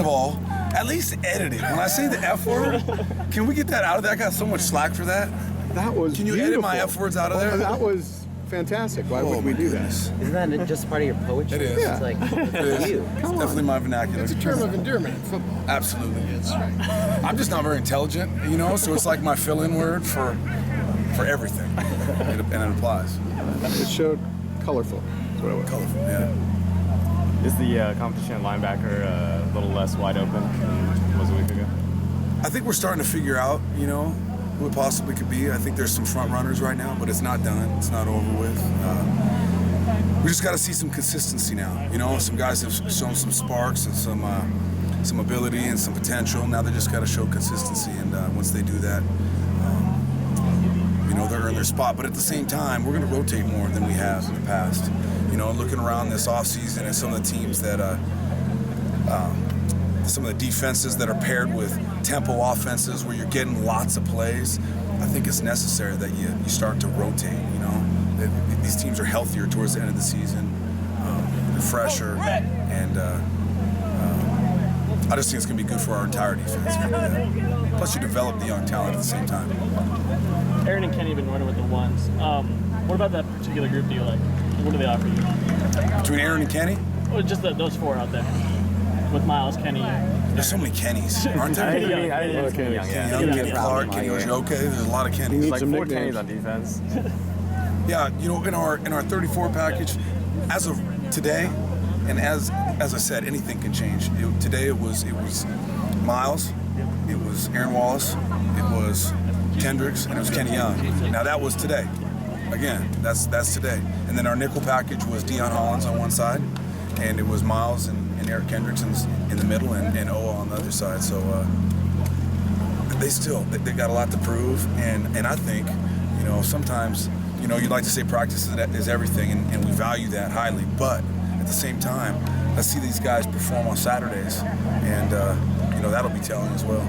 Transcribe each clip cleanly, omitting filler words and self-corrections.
of all, at least edit it. When I say the F word, can we get that out of there? I got so much slack for that. That was Can you beautiful. edit my F words out of there? That was fantastic. Why would we do that? Isn't that just part of your poetry? It is. It's like, It is. you. It's definitely my vernacular. It's a term of endearment in football. Absolutely. I'm just not very intelligent, you know, so it's like my fill-in word for everything. And it applies. It showed colorful. That's what it was. Colorful, yeah. Is the competition at linebacker a little less wide open than it was a week ago? I think we're starting to figure out, you know, who it possibly could be. I think there's some front runners right now, but it's not done. It's not over with. We just got to see some consistency now. You know, some guys have shown some sparks and some ability and some potential. Now they just got to show consistency, and once they do that, you know, they'll earn their spot. But at the same time, we're going to rotate more than we have in the past. You know, looking around this offseason and some of the teams that, some of the defenses that are paired with tempo offenses where you're getting lots of plays, I think it's necessary that you start to rotate, you know. These teams are healthier towards the end of the season, they're fresher, and I just think it's going to be good for our entire defense. Plus you develop the young talent at the same time. Aaron and Kenny have been running with the ones. What about that particular group do you like? What do they offer you? Between Aaron and Kenny? Well, just those four out there. With Miles, Kenny. There's so many Kennys, aren't there? Kenny Clark, Kenny Ojoke. There's a lot of Kennys. There's like 4 Kennys on defense. Yeah, you know, in our 34 package, as of today, and as I said, anything can change. Today it was Miles, it was Aaron Wallace, it was Kendricks, and it was Kenny Young. Now that was today. Again, that's today. And then our nickel package was Deion Hollins on one side, and it was Miles and Eric Kendricks in the middle, and Oa on the other side. So they got a lot to prove, and I think, you know, sometimes, you know, you'd like to say practice is everything, and we value that highly, but at the same time, let's see these guys perform on Saturdays, and you know, that'll be telling as well.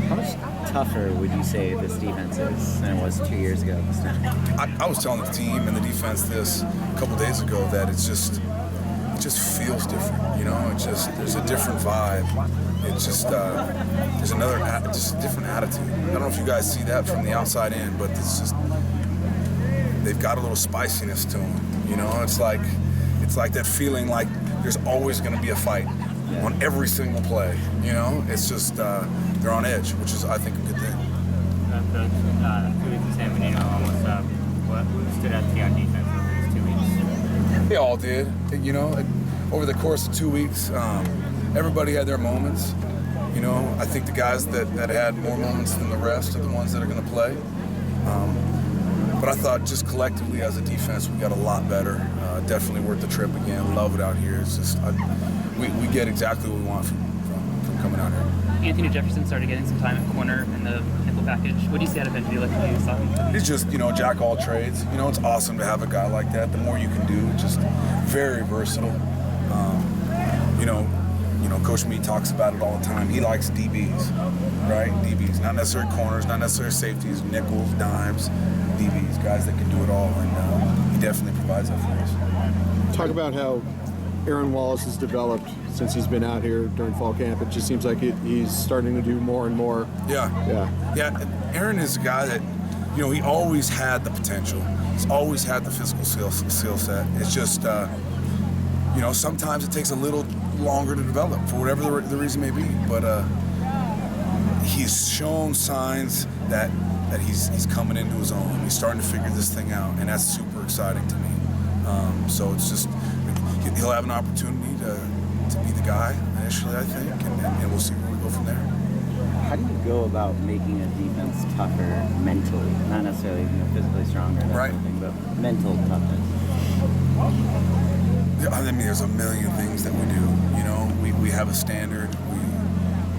How much tougher would you say this defense is than it was 2 years ago this time? I was telling the team and the defense this a couple days ago that it just feels different, you know. It's just, there's a different vibe. It's just there's just a different attitude. I don't know if you guys see that from the outside in, but it's just, they've got a little spiciness to them, you know. It's like that feeling like there's always going to be a fight on every single play, you know. It's just they're on edge, which is, I think, a good thing. Coach, 2 weeks of San Benito almost up. What stood out to you on defense over these 2 weeks? They all did. You know, over the course of 2 weeks, everybody had their moments. You know, I think the guys that had more moments than the rest are the ones that are going to play. But I thought just collectively as a defense, we got a lot better. Definitely worth the trip again. Love it out here. It's just, we get exactly what we want from coming out here. Anthony Jefferson started getting some time at corner in the nickel package. What do you see out of him? Do you like what you saw him? He's just, you know, jack all trades. You know, it's awesome to have a guy like that. The more you can do, just very versatile. You know, Coach Meade talks about it all the time. He likes DBs, right? DBs, not necessarily corners, not necessarily safeties, nickels, dimes, DBs, guys that can do it all, and he definitely provides that for us. Talk about how Aaron Wallace has developed since he's been out here during fall camp. It just seems like he's starting to do more and more. Yeah. Aaron is a guy that, you know, he always had the potential. He's always had the physical skill set. It's just, you know, sometimes it takes a little longer to develop for whatever the reason may be. But he's shown signs that he's coming into his own. He's starting to figure this thing out, and that's super exciting to me. So it's just, he'll have an opportunity to be the guy initially, I think, and we'll see where we go from there. How do you go about making a defense tougher mentally? Not necessarily, you know, physically stronger, that right, sort of thing, but mental toughness. I mean, there's a million things that we do. You know, we have a standard.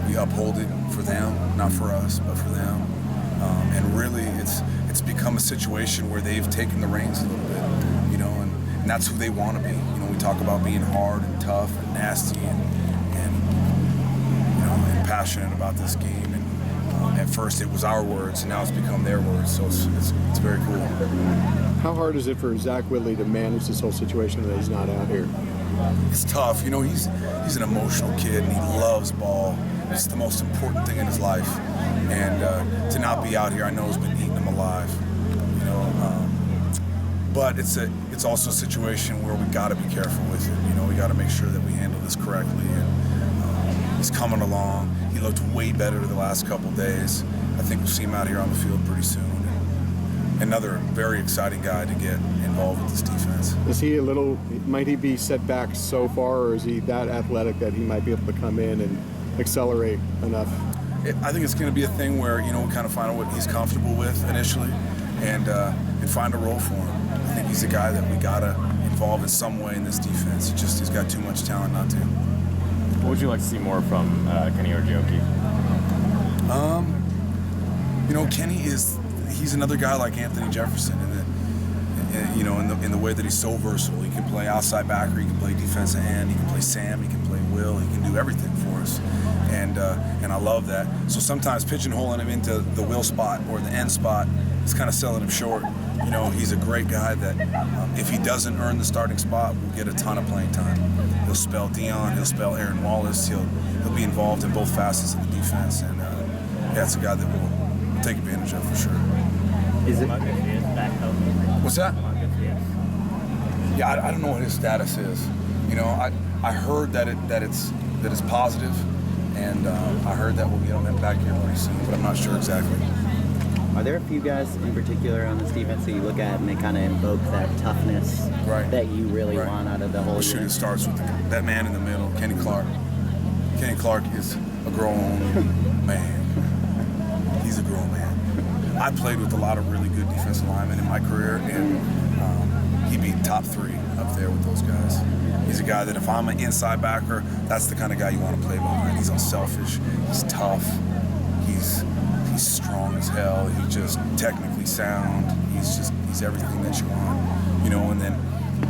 We uphold it for them, not for us, but for them. And really, it's become a situation where they've taken the reins a little bit. You know, and that's who they want to be. You know, we talk about being hard and tough and nasty and you know, and passionate about this game. And at first, it was our words, and now it's become their words. So it's very cool. How hard is it for Zach Whitley to manage this whole situation that he's not out here? it's tough. You know, he's an emotional kid and he loves ball. It's the most important thing in his life. And to not be out here, I know, has been eating him alive. You know, but it's also a situation where we got to be careful with it. You know, we got to make sure that we handle this correctly. And he's coming along. He looked way better the last couple days. I think we'll see him out here on the field pretty soon. Another very exciting guy to get involved with this defense. Is he might he be set back so far, or is he that athletic that he might be able to come in and accelerate enough? I think it's going to be a thing where, you know, we kind of find out what he's comfortable with initially and find a role for him. I think he's a guy that we got to involve in some way in this defense. He's got too much talent not to. What would you like to see more from Kenny or Joki? You know, he's another guy like Anthony Jefferson in the way that he's so versatile. He can play outside backer, he can play defensive end, he can play Sam, he can play Will, he can do everything for us. And I love that. So sometimes pigeonholing him into the Will spot or the end spot is kind of selling him short. You know, he's a great guy that if he doesn't earn the starting spot, will get a ton of playing time. He'll spell Dion, he'll spell Aaron Wallace, he'll be involved in both facets of the defense, and that's a guy that we'll take advantage of for sure. Is it? What's that? Yeah, I don't know what his status is. You know, I heard that it's positive, and I heard that we'll get him back here pretty soon, but I'm not sure exactly. Are there a few guys in particular on this defense that you look at and they kind of invoke that toughness that you really want out of the whole Shooting unit? starts with that man in the middle, Kenny Clark. Kenny Clark is a grown man. He's a grown man. I played with a lot of really good defensive linemen in my career, and he beat top 3 up there with those guys. He's a guy that if I'm an inside backer, that's the kind of guy you want to play behind. He's unselfish, he's tough, he's strong as hell, he's just technically sound, he's everything that you want. You know, and then,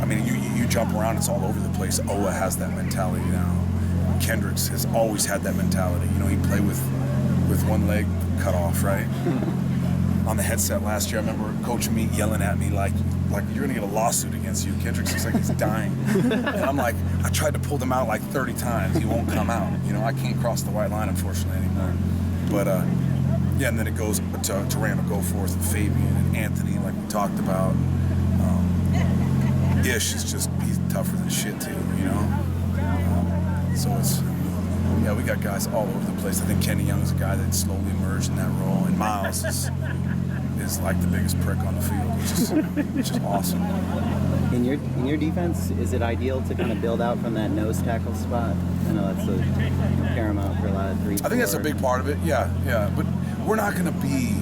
I mean, you jump around, it's all over the place. Owa has that mentality now. Kendricks has always had that mentality. You know, he played with one leg cut off, right? On the headset last year, I remember Coach Meat yelling at me like you're gonna get a lawsuit against you. Kendricks looks like he's dying. And I'm like, I tried to pull them out like 30 times. He won't come out. You know, I can't cross the white line, unfortunately, anymore. But yeah, and then it goes to Randall Goforth and Fabian and Anthony, like we talked about. Ish is he's tougher than shit too, you know? So yeah, we got guys all over the place. I think Kenny Young is a guy that slowly emerged in that role, and Miles is like the biggest prick on the field, which is awesome. In your defense, is it ideal to kind of build out from that nose tackle spot? I know that's paramount for a lot of 3-4. I think that's a big part of it, yeah. But we're not going to be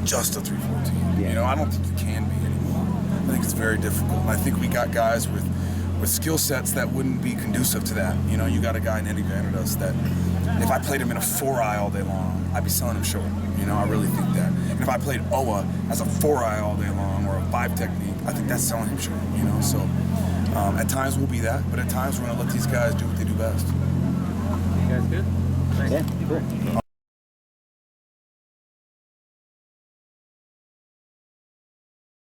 just a 3-4 team. Yeah. You know, I don't think you can be anymore. I think it's very difficult. And I think we got guys with skill sets that wouldn't be conducive to that. You know, you got a guy in Eddie Vanderdoes that if I played him in a 4-eye all day long, I'd be selling him short. You know, I really think that. And if I played Owa as a 4-eye all day long or a 5 technique, I think that's selling him short, you know? So at times we'll be that, but at times we're going to let these guys do what they do best. You guys good? Thanks. Yeah, cool.